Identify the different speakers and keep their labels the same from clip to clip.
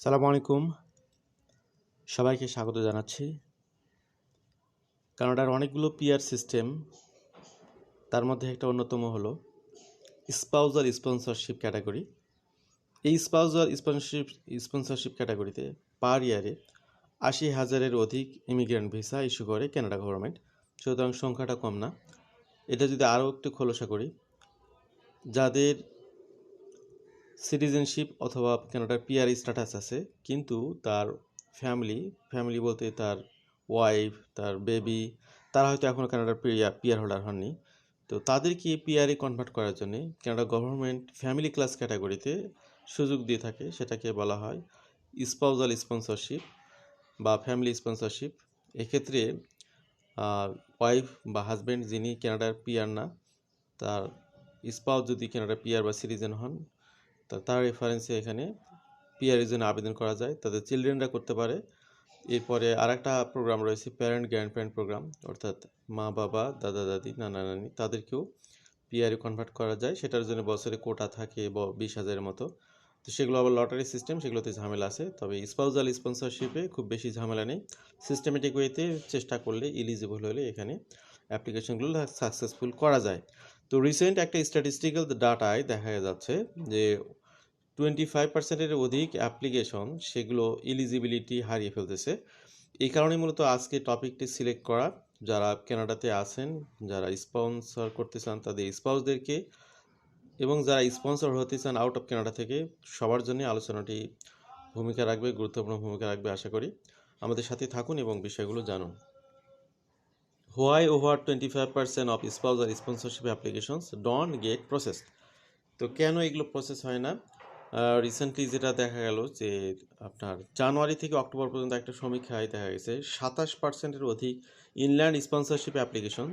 Speaker 1: সালামু আলাইকুম, সবাইকে স্বাগত জানাচ্ছি। কানাডার অনেকগুলো পিআর সিস্টেম, তার মধ্যে একটা অন্যতম হলো স্পাউজাল স্পন্সরশিপ ক্যাটাগরি। এই স্পাউজাল স্পন্সরশিপ ক্যাটাগরিতে পার ইয়ারে ৮০,০০০-এর অধিক ইমিগ্রেন্ট ভিসা ইস্যু করে কানাডা গভর্নমেন্ট। সুতরাং সংখ্যাটা কম না। এটা যদি আরও একটু খোলসা করি, যাদের সিটিজেনশিপ অথবা কানাডার পিআর স্ট্যাটাস আছে কিন্তু তার ফ্যামিলি বলতে তার ওয়াইফ, তার বেবি, তারা হয়তো এখনও কানাডার পিআর হোল্ডার হননি, তো তাদেরকে পিআরএ কনভার্ট করার জন্য কানাডা গভর্নমেন্ট ফ্যামিলি ক্লাস ক্যাটাগরিতে সুযোগ দিয়ে থাকে। সেটাকে বলা হয় স্পাউজাল স্পন্সরশিপ বা ফ্যামিলি স্পন্সরশিপ। এক্ষেত্রে ওয়াইফ বা হাজব্যান্ড যিনি কানাডার পিআর না, তার স্পাউস যদি কানাডার পিআর বা সিটিজেন হন, তার রেফারেন্সে এখানে পিআরের জন্য আবেদন করা যায়। তাদের চিলড্রেনরা করতে পারে। এরপরে আরেকটা প্রোগ্রাম রয়েছে প্যারেন্ট গ্র্যান্ড প্যারেন্ট প্রোগ্রাম, অর্থাৎ মা বাবা, দাদা দাদি, নানা নানি, তাদেরকেও পিআরে কনভার্ট করা যায়। সেটার জন্য বছরে কোটা থাকে 20,000-এর মতো। তো সেগুলো আবার লটারি সিস্টেম, সেগুলোতে ঝামেলা আছে। তবে স্পাউজাল স্পন্সরশিপে খুব বেশি ঝামেলা নেই। সিস্টেমেটিক ওয়েতে চেষ্টা করলে, এলিজিবল হলে এখানে অ্যাপ্লিকেশনগুলো সাকসেসফুল করা যায়। তো রিসেন্ট একটা স্ট্যাটিস্টিক্যাল ডাটায় দেখা যাচ্ছে যে 25%-এর অধিক অ্যাপ্লিকেশন সেগুলো এলিজিবিলিটি হারিয়ে ফেলতেছে। এই কারণে মূলত আজকে টপিকটি সিলেক্ট করা। যারা কানাডাতে আছেন, যারা স্পন্সর করতে চান তাদের স্পাউসদেরকে, এবং যারা স্পন্সর হতে চান আউট অফ কানাডা থেকে, সবার জন্য আলোচনাটি গুরুত্বপূর্ণ ভূমিকা রাখবে আশা করি। আমাদের সাথে থাকুন এবং বিষয়গুলো জানুন। হোয়াই ওভার 25% অফ স্পাউস আর sponsorship applications don't get process. তো কেন এগুলো প্রসেস হয় না? রিসেন্টলি যেটা দেখা গেল যে আপনার জানুয়ারি থেকে অক্টোবর পর্যন্ত একটা সমীক্ষায় দেখা গেছে 27%-এর অধিক ইনল্যান্ড স্পন্সরশিপ অ্যাপ্লিকেশন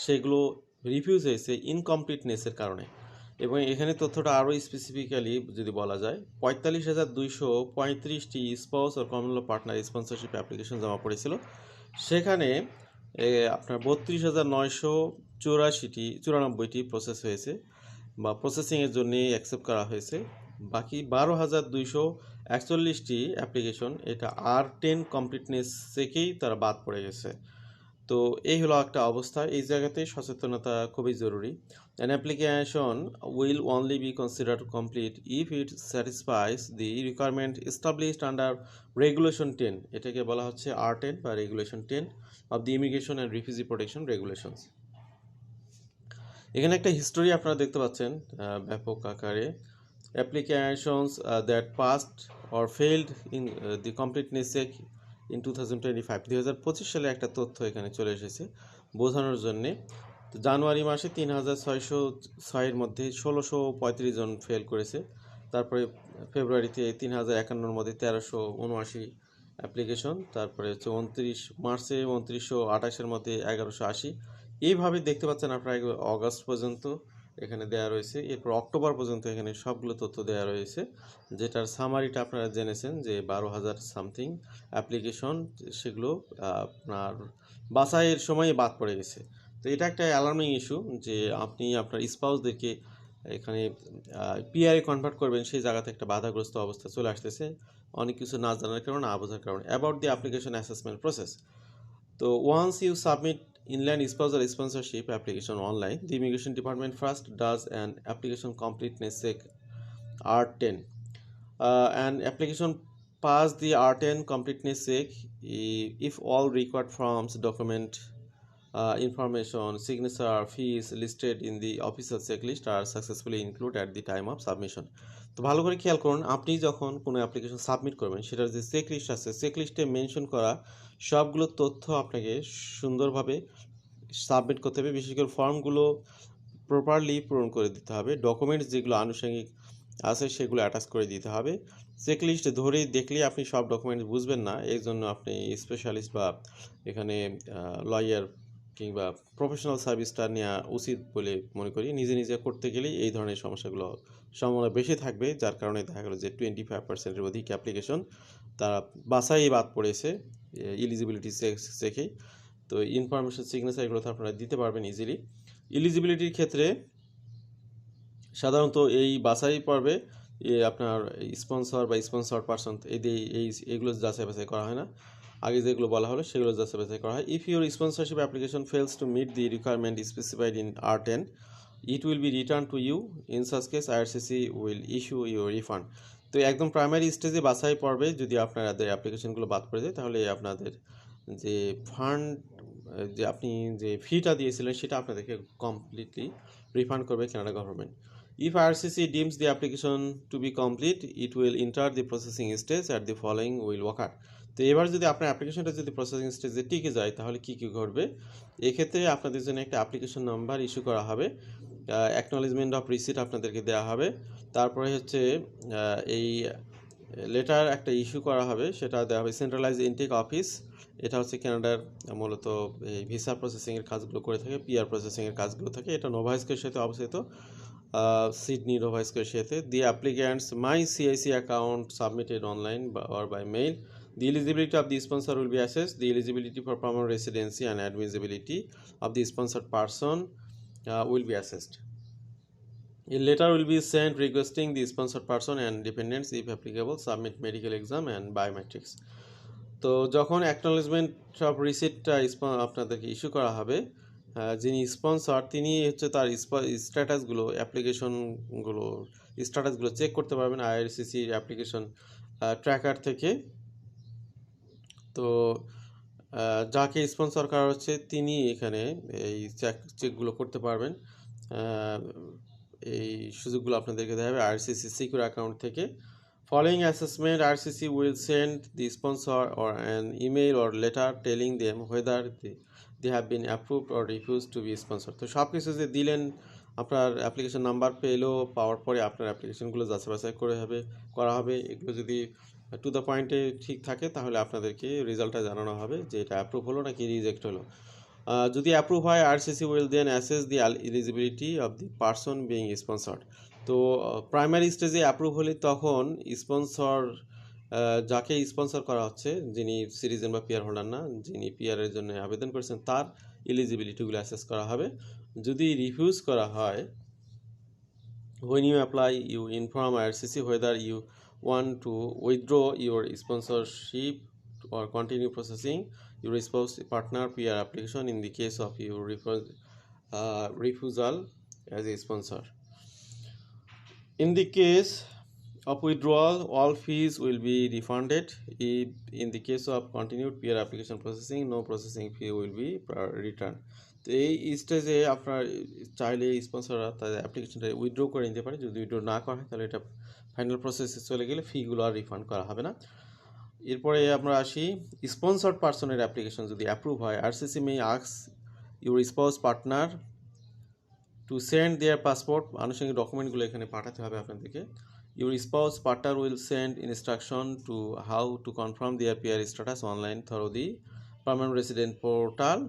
Speaker 1: সেগুলো রিফিউজ হয়েছে ইনকমপ্লিটনেসের কারণে। এবং এখানে তথ্যটা আরও স্পেসিফিক্যালি যদি বলা যায়, 45,235টি স্পাউস ও common law partner sponsorship application জমা পড়েছিল। সেখানে আপনার 32,994টি প্রসেস হয়েছে বা প্রসেসিংয়ের জন্য অ্যাকসেপ্ট করা হয়েছে। বাকি 12,241টি অ্যাপ্লিকেশন এটা R10 কমপ্লিটনেস থেকেই তারা বাদ পড়ে গেছে। তো এই হলো একটা অবস্থা। এই জায়গাতে সচেতনতা খুবই জরুরি। An application will only be considered complete if it satisfies the requirement established under Regulation 10. এটাকে বলা হচ্ছে R10 বা Regulation 10 of the Immigration and Refugee Protection Regulations. এখানে একটা হিস্টোরি আপনারা দেখতে পাচ্ছেন ব্যাপক আকারে। Applications that passed or failed in the completeness check in 2025 সালে একটা তথ্য এখানে চলে এসেছে বোঝানোর জন্যে। তো জানুয়ারি মাসে 3,606-এর মধ্যে 1,635 জন ফেল করেছে। তারপরে ফেব্রুয়ারিতে 3,051-এর মধ্যে 1,379 অ্যাপ্লিকেশন। তারপরে হচ্ছে মার্চে 2,928-এর মধ্যে 1,180। এইভাবে দেখতে পাচ্ছেন আপনারা অগাস্ট পর্যন্ত এখানে দেওয়া রয়েছে। এরপর অক্টোবর পর্যন্ত এখানে সবগুলো তথ্য দেওয়া রয়েছে, যেটার সামারিটা আপনারা জেনেছেন যে 12,000 সামথিং অ্যাপ্লিকেশন সেগুলো আপনার বাছাইয়ের সময় বাদ পড়ে গেছে। তো এটা একটা অ্যালার্মিং ইস্যু যে আপনি আপনার স্পাউসদেরকে এখানে পিআরএ কনভার্ট করবেন, সেই জায়গাতে একটা বাধাগ্রস্ত অবস্থা চলে আসতেছে অনেক কিছু না জানার কারণে, না বোঝার কারণে। About the application assessment process. তো once you submit inland spousal sponsorship application online, the immigration department first does an application completeness check R10. An application pass the R10 completeness check if all required forms, document, information, signature, fees listed in the official checklist are successfully included at the time of submission. তো ভালো করে খেয়াল করুন, আপনি যখন কোনো application submit করবেন সেটার যে চেকলিস্ট আছে, চেকলিস্টে মেনশন করা সবগুলো তথ্য আপনাকে সুন্দরভাবে সাবমিট করতে হবে। বিশেষ করে ফর্মগুলো প্রপারলি পূরণ করে দিতে হবে। ডকুমেন্টস যেগুলো আনুষঙ্গিক আছে সেগুলো অ্যাটাচ করে দিতে হবে। চেকলিস্ট ধরেই দেখলে আপনি সব ডকুমেন্টস বুঝবেন না, এই জন্য আপনি স্পেশালিস্ট বা এখানে লয়ার কিংবা প্রফেশনাল সার্ভিসটা নেওয়া উচিত বলে মনে করি। নিজে নিজে করতে গেলেই এই ধরনের সমস্যাগুলো সম্ভাবনা বেশি থাকবে, যার কারণে দেখা গেলো যে 25%-এর অধিক অ্যাপ্লিকেশন তারা বাছাই বাদ পড়েছে এলিজিবিলিটি চেকেই। তো ইনফরমেশন, সিগনেচার এগুলো তো আপনারা দিতে পারবেন ইজিলি। এলিজিবিলিটির ক্ষেত্রে সাধারণত এই বাছাই পর্বে আপনার স্পন্সর বা স্পন্সর পারসন এইগুলো যাচাই বাছাই করা হয় না, আগে যেগুলো বলা হলো সেগুলো যাচাই বাছাই করা হয়। If your sponsorship application fails to meet the requirement specified in R10, it will be returned to you. In such case IRCC will issue you a refund. তো একদম প্রাইমারি স্টেজে বাছাই পড়বে, যদি আপনাদের অ্যাপ্লিকেশনগুলো বাদ পড়ে যায় তাহলে আপনাদের যে ফান্ড, যে আপনি যে ফিটা দিয়েছিলেন সেটা আপনাদেরকে কমপ্লিটলি রিফান্ড করবে Canada government. If IRCC deems the application to be complete, it will enter the processing stage at the following will occur. তো এবার যদি আপনার অ্যাপ্লিকেশনটা যদি প্রসেসিং স্টেজে টিকে যায় তাহলে কী কী ঘটবে, এক্ষেত্রে আপনাদের জন্য একটা অ্যাপ্লিকেশন নাম্বার ইস্যু করা হবে, অ্যাকনোলেজমেন্ট অফ রিসিট আপনাদেরকে দেওয়া হবে, তারপরে হচ্ছে এই লেটার একটা ইস্যু করা হবে, সেটা দেওয়া হবে সেন্ট্রালাইজ ইনটেক অফিস। এটা হচ্ছে কানাডার মূলত এই ভিসা প্রসেসিংয়ের কাজগুলো করে থাকে, পিআর প্রসেসিংয়ের কাজগুলো থাকে। এটা নোভাইস্কের সাথে অবস্থিত, সিডনি নোভাইস্কের সাথে। The applicants my CIC account submitted online or by mail. The eligibility of the sponsor will be assessed. The eligibility for permanent residency and admissibility of the sponsored person will be assessed. A letter will be sent requesting the sponsored person and dependents, if applicable, submit medical exam and biometrics. তো যখন acknowledgement of রিসিটটা আপনাদেরকে issue করা হবে, যিনি sponsor তিনি হচ্ছে তার স্ট্যাটাসগুলো, অ্যাপ্লিকেশনগুলো স্ট্যাটাসগুলো check করতে পারবেন IRCC অ্যাপ্লিকেশন ট্র্যাকার থেকে। তো যাকে স্পন্সর করা হচ্ছে তিনি এখানে এই চেকগুলো করতে পারবেন। এই সুযোগগুলো আপনাদেরকে দেওয়া হবে IRCC সিকিউর অ্যাকাউন্ট থেকে। Following assessment, IRCC will send the sponsor or an email or letter telling them whether they have been approved or refused to be sponsored. তো সব কিছু যে দিলেন, আপনার অ্যাপ্লিকেশন নাম্বার পাওয়ার পরে আপনার অ্যাপ্লিকেশনগুলো যাচাই বাছাই করা হবে। এগুলো যদি টু দ্য পয়েন্টে ঠিক থাকে তাহলে আপনাদেরকে রেজাল্টটা জানানো হবে যে এটা অ্যাপ্রুভ হলো নাকি রিজেক্ট হলো। যদি অ্যাপ্রুভ হয় IRCC will then assess the eligibility of the person being sponsored. তো প্রাইমারি স্টেজে অ্যাপ্রুভ হলে তখন স্পন্সর, যাকে স্পন্সর করা হচ্ছে, যিনি সিটিজেন বা পিআর হোল্ডার না, যিনি পিআরের জন্য আবেদন করেছেন, তার এলিজিবিলিটিগুলো অ্যাসেস করা হবে। যদি রিফিউজ করা হয়, when you apply you inform IRCC whether you want to withdraw your sponsorship or continue processing your spouse partner PR application in the case of your refusal as a sponsor. In the case of withdrawal, all fees will be refunded. If in the case of continued PR application processing, no processing fee will be returned. তো এই স্টেজে আপনার চাইলে স্পন্সররা তাদের অ্যাপ্লিকেশনটা withdraw করে নিতে পারে। যদি উইথড্র না করা হয় তাহলে এটা ফাইনাল প্রসেসে চলে গেলে ফিগুলো আর রিফান্ড করা হবে না। এরপরে আমরা আসি স্পন্সর্ড পার্সনের অ্যাপ্লিকেশন যদি অ্যাপ্রুভ হয়, IRCC may ask your spouse partner to send their passport, আনুষঙ্গিক ডকুমেন্টগুলো এখানে পাঠাতে হবে আপনাদেরকে। Your spouse partner will send instruction to how to confirm their PR status online through the permanent resident portal.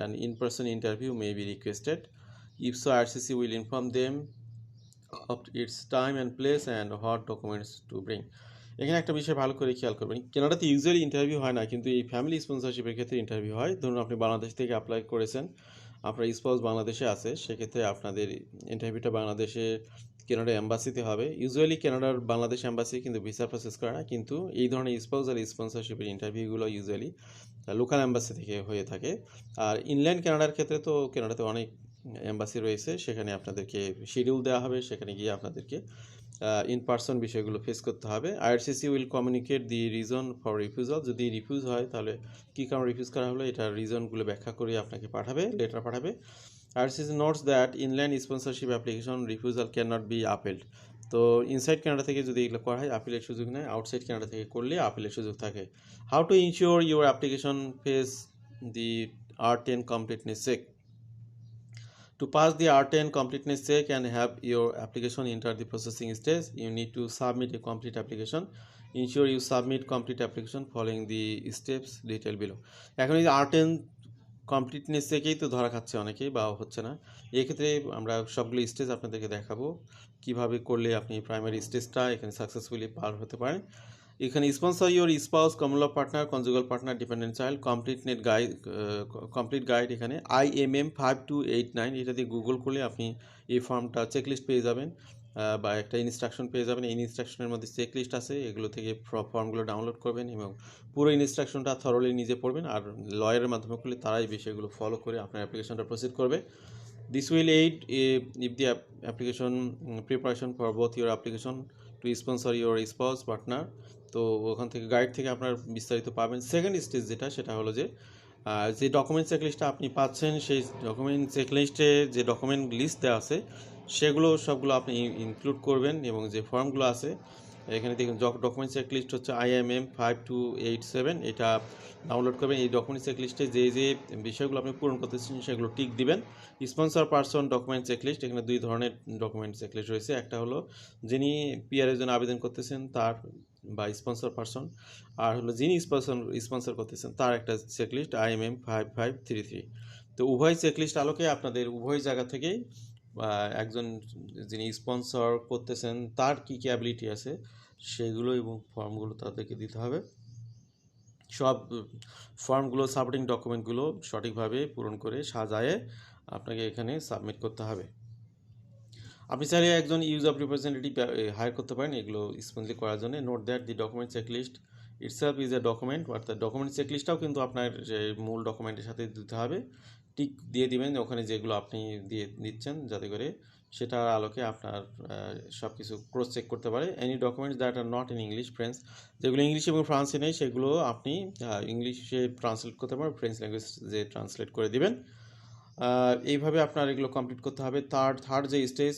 Speaker 1: An in-person interview may be requested. If so, IRCC will inform them of its time and place and what documents to bring. এখানে একটা বিষয় ভালো করে খেয়াল করবেন, কানাডাতে usually interview হয় না, কিন্তু এই ফ্যামিলি স্পন্সরশিপের ক্ষেত্রে ইন্টারভিউ হয়। ধরুন আপনি বাংলাদেশ থেকে অ্যাপ্লাই করেছেন, আপনার স্পাউস বাংলাদেশে আছে, সেক্ষেত্রে আপনাদের ইন্টারভিউটা বাংলাদেশে কানাডা এম্বাসিতে হবে। ইউজুয়ালি কানাডার বাংলাদেশ এম্বাসি কিন্তু ভিসা প্রসেস করে না, কিন্তু এই ধরনের স্পাউস আর স্পন্সরশিপের ইন্টারভিউগুলো ইউজুয়ালি লোকাল এম্বাসি থেকে হয়ে থাকে। আর ইনল্যান্ড কানাডার ক্ষেত্রে তো কানাডাতে অনেক এম্বাসি রয়েছে, সেখানে আপনাদেরকে শিডিউল দেওয়া হবে, সেখানে গিয়ে আপনাদেরকে ইন পার্সন বিষয়গুলো ফেস করতে হবে। IRCC will communicate the reason for refusal. যদি রিফিউজ হয় তাহলে কী কারণ রিফিউজ করা হলো এটার রিজনগুলো ব্যাখ্যা করে আপনাকে লেটার পাঠাবে। IRCC notes that inland sponsorship application refusal can not be appealed. তো ইনসাইড কানাডা থেকে যদি এগুলো করা হয় আপিলের সুযোগ নেই, আউটসাইড কানাডা থেকে করলে আপিলের সুযোগ থাকে। How to ensure your application face the R10 completeness check. To pass the R10 completeness check and have your application enter the processing stage, you need to submit a complete application. Ensure you submit complete application following the steps detailed below. এখন এই R10 completeness থেকেই তো ধরা খাচ্ছে অনেকেই বা হচ্ছে না। এক্ষেত্রে আমরা সবগুলো স্টেজ আপনাদেরকে দেখাবো কিভাবে করলে আপনি প্রাইমারি স্টেজটা এখানে সাকসেসফুলি পার হতে পারেন। এখানে sponsor your spouse, common law partner, conjugal partner, dependent child, complete guide এখানে IMM 5289, এটা দিয়ে গুগল করলে আপনি এই ফর্মটা চেকলিস্ট পেয়ে যাবেন। বা একটা ইনস্ট্রাকশন পেয়ে যাবেন। এই ইনস্ট্রাকশনের মধ্যে চেক লিস্ট আছে, এগুলো থেকে ফর্মগুলো ডাউনলোড করবেন এবং পুরো ইনস্ট্রাকশনটা থরলি নিজে পড়বেন। আর লয়ারের মাধ্যমে করলে তারাই বিষয়গুলো ফলো করে আপনার অ্যাপ্লিকেশনটা প্রসিড করবে। This will aid if the application preparation for both your application to sponsor your spouse partner. তো ওখান থেকে গাইড থেকে আপনার বিস্তারিত পাবেন। সেকেন্ড স্টেজ সেটা হলো যে ডকুমেন্ট চেকলিস্টটা আপনি পাচ্ছেন, সেই ডকুমেন্ট চেকলিস্টে যে ডকুমেন্ট লিস্ট দেওয়া আছে সেগুলো সবগুলো আপনি ইনক্লুড করবেন এবং যে ফর্মগুলো আছে এখানে দেখুন ডকুমেন্ট চেকলিস্ট হচ্ছে IMM 5287, এটা ডাউনলোড করবেন। এই ডকুমেন্ট চেকলিস্টে যে বিষয়গুলো আপনি পূরণ করতেছেন সেগুলো টিক দিবেন। স্পন্সর পারসন ডকুমেন্ট চেকলিস্ট, এখানে দুই ধরনের ডকুমেন্ট চেকলিস্ট রয়েছে। একটা হলো যিনি PR এর জন্য আবেদন করতেছেন তার বা স্পন্সর পারসন, আর হলো যিনি স্পন্সর করতেছেন তার একটা চেকলিস্ট IMM 5533। তো উভয় চেকলিস্ট আলোকে আপনাদের উভয় জায়গা থেকেই একজন যিনি স্পন্সর করতেছেন তার কী কী অ্যাবিলিটি আছে সেগুলো এবং ফর্মগুলো তাদেরকে দিতে হবে। সব ফর্মগুলো সাপোর্টিং ডকুমেন্টগুলো সঠিকভাবে পূরণ করে সাজায়ে আপনাকে এখানে সাবমিট করতে হবে। আপনি চাইলে একজন ইউজার রিপ্রেজেন্টেটিভ হায়ার করতে পারেন এগুলো স্মুথলি করার জন্য। Note that the document checklist itself is a document, অর্থাৎ ডকুমেন্ট চেকলিস্টটাও কিন্তু আপনার যে মূল ডকুমেন্টের সাথে দিতে হবে। টিক দিয়ে দিবেন ওখানে যেগুলো আপনি দিয়ে দিচ্ছেন, যাতে করে সেটার আলোকে আপনার সব কিছু ক্রস চেক করতে পারে। Any documents that are not in English French, যেগুলো ইংলিশ এবং ফ্রান্সে নেই সেগুলো আপনি ইংলিশে ট্রান্সলেট করতে পারেন, ফ্রেঞ্চ ল্যাঙ্গুয়েজ যে ট্রান্সলেট করে দিবেন। এইভাবে আপনার এগুলো কমপ্লিট করতে হবে। থার্ড যে স্টেজ,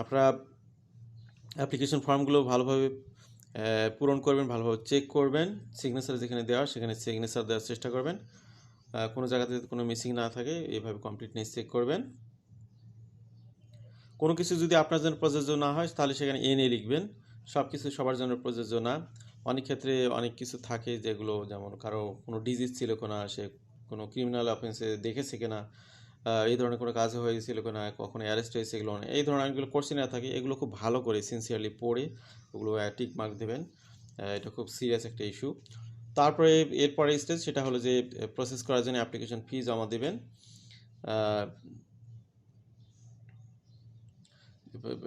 Speaker 1: আপনারা অ্যাপ্লিকেশন ফর্মগুলো ভালোভাবে পূরণ করবেন, ভালোভাবে চেক করবেন। সিগনেচার যেখানে দেওয়া সেখানে সিগনেচার দেওয়ার চেষ্টা করবেন, কোনো জায়গাতে কোনো মিসিং না থাকে এইভাবে কমপ্লিটনেস চেক করবেন। কোনো কিছু যদি আপনার জন্য প্রযোজ্য না হয় তাহলে সেখানে NA লিখবেন। সব কিছু সবার জন্য প্রযোজ্য না। অনেক ক্ষেত্রে অনেক কিছু থাকে যেগুলো, যেমন কারো কোনো ডিজিজ ছিল কিনা, সে কোনো ক্রিমিনাল অফেন্সে দেখেছে কিনা, এই ধরনের কোনো কাজ হয়েছিল কিনা, কখনো অ্যারেস্ট হয়েছে, এগুলো এই ধরনের অনেকগুলো কোশ্চেন থাকে, এগুলো খুব ভালো করে সিনসিয়ারলি পড়ে ওগুলো টিক মার্ক দেবেন। এটা খুব সিরিয়াস একটা ইস্যু। তারপরে এরপরে স্টেজ সেটা হলো যে প্রসেস করার জন্য অ্যাপ্লিকেশন ফি জমা দেবেন।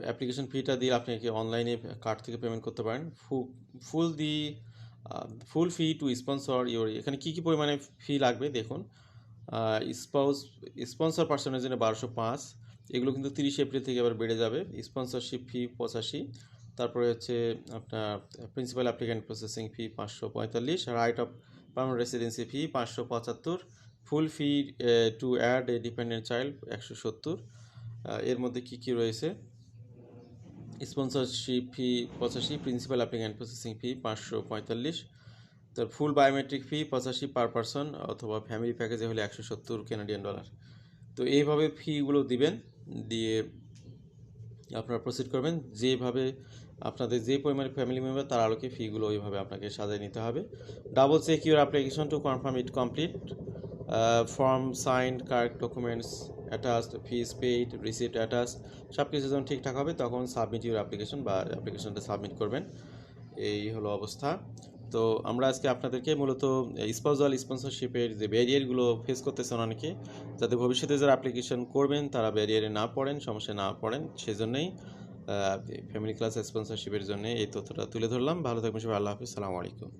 Speaker 1: অ্যাপ্লিকেশন ফিটা দিয়ে আপনি অনলাইনে কার্ড থেকে পেমেন্ট করতে পারেন। ফুল ফি টু স্পন্সর ইওর, এখানে কী কী পরিমাণে ফি লাগবে দেখুন। স্পন্সর পার্সনের জন্য 1205, এগুলো কিন্তু 30 এপ্রিল থেকে আবার বেড়ে যাবে। স্পন্সরশিপ ফি 85, তারপরে হচ্ছে আপনার principal applicant processing fee 545, right of permanent residency fee 575, full fee to add a dependent child 170। এর মধ্যে কী কী রয়েছে, sponsorship fee 85, principal applicant processing fee 545, তার full biometric fee 85 per person, অথবা ফ্যামিলি প্যাকেজে হলে 170 কানাডিয়ান ডলার। তো এইভাবে ফিগুলো দিবেন, দিয়ে আপনারা প্রসিড করবেন। যেভাবে আপনাদের যে পরিমাণে ফ্যামিলি মেম্বার তার আলোকে ফিগুলো ওইভাবে আপনাকে সাজিয়ে নিতে হবে। Double check your application to confirm it complete, form signed, correct documents attached, fees paid, receipt attached, সব কিছু যখন ঠিকঠাক হবে তখন সাবমিট ইউর অ্যাপ্লিকেশন বা অ্যাপ্লিকেশনটা সাবমিট করবেন। এই হলো অবস্থা। তো আমরা আজকে আপনাদেরকে মূলত স্পাউজাল স্পন্সরশিপের যে ব্যারিয়ারগুলো ফেস করতেছেন অনেকে, যাতে ভবিষ্যতে যারা অ্যাপ্লিকেশন করবেন তারা ব্যারিয়ারে না পড়েন, সমস্যায় না পড়েন, সেজন্যই ফ্যামিলি ক্লাস স্পন্সরশিপের জন্য এই তথ্যটা তুলে ধরলাম। ভালো থাকবেন সবাই, আল্লাহ হাফিজ, সালামু আলাইকুম।